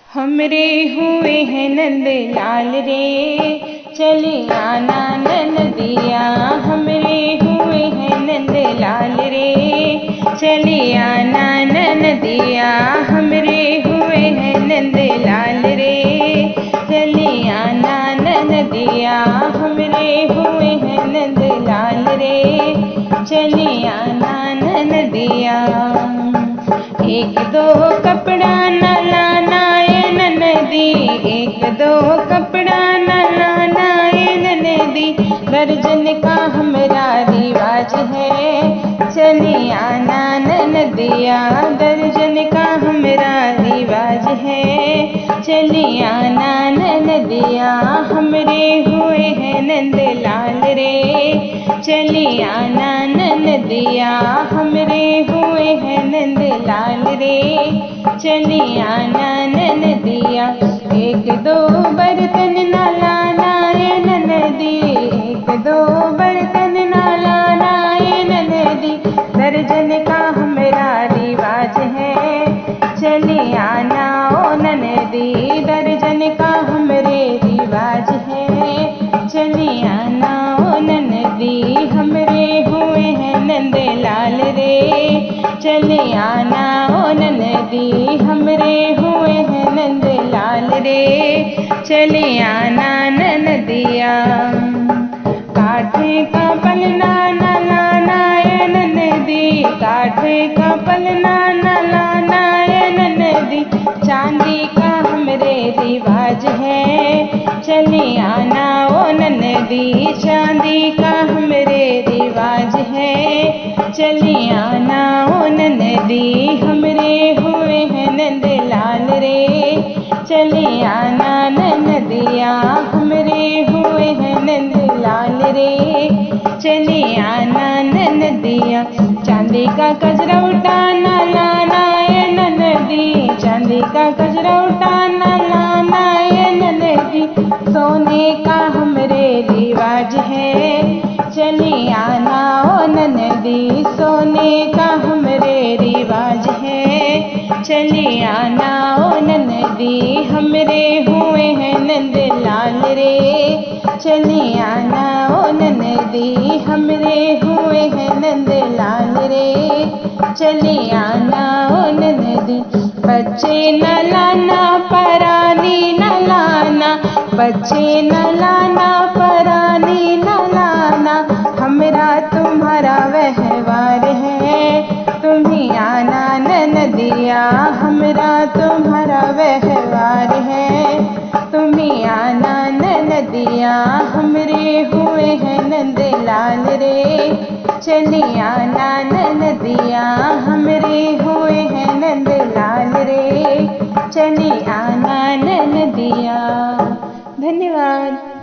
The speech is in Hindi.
हमरे हुए हैं नंद लाल रे, चले आना ननदिया। हमरे हुए हैं नंद लाल रे, चले आना ननदिया। हमरे हुए हैं नंद लाल रे, चले आना ननदिया। हमरे हुए हैं नंद लाल रे, चले आना ननदिया। एक दो कपड़ा न लाना ए ननदी, एक दो कपड़ा न लाना ए ननदी। दर्जन का हमरा रिवाज है, चली आना ननदिया। दर्जन का हमरा रिवाज है, चली आना ननदिया। हमरे हुए हैं नंद लाल रे, चली आना ननदिया। हमरे हुए हैं नंद लाल रे, चली आना ननदिया। एक दो बर्तन न लाना ए ननदी, एक दो बर्तन न लाना ए ननदी। दर्जन का हमरा रिवाज है, चली आना ओ ननदी। दर्जन का हमरे रिवाज है, चली आना ओ ननदी। हमरे हुए हैं नंद लाल रे, चले आना ओ ननदी। हमरे हुए हैं नंद लाल रे, चले आना ननदिया। काठे का पलना न लाना ए ननदी, काठे का पलना न लाना ए ननदी। चांदी का हमरे रिवाज है, चले आना ओ ननदी। चांदी का हमरे रिवाज है, चली आना ओ ननदी। हमरे हुए हैं नंद लाल रे, चली आना ननदिया। हमरे हुए हैं नंद लाल रे, चली आना ननदिया। चांदी का गजरा उठाना लाना ए ननदी, चांदी का गजरा उठाना लाना ए ननदी। सोने का हमरे रिवाज है, चली आना ओ ननदी। सोने का हमरे रिवाज है, चली आना ओ ननदी। हमरे हुए हैं नंद लाल रे, चली आना ओ ननदी। हमरे हुए हैं नंद लाल रे, चली आना ओ ननदी। बच्चे न लाना परानी न लाना, बच्चे न लाना परानी न लाना। हमरा तुम्हारा व्यवहार है, तुम्ही आना ननदिया। हमरा तुम्हारा व्यवहार है, तुम्ही आना ननदिया। हमरे हुए हैं नंद लाल रे, चली आना ननदिया। हमरे हुए हैं नंद लाल रे, चली आना ननदिया। धन्यवाद।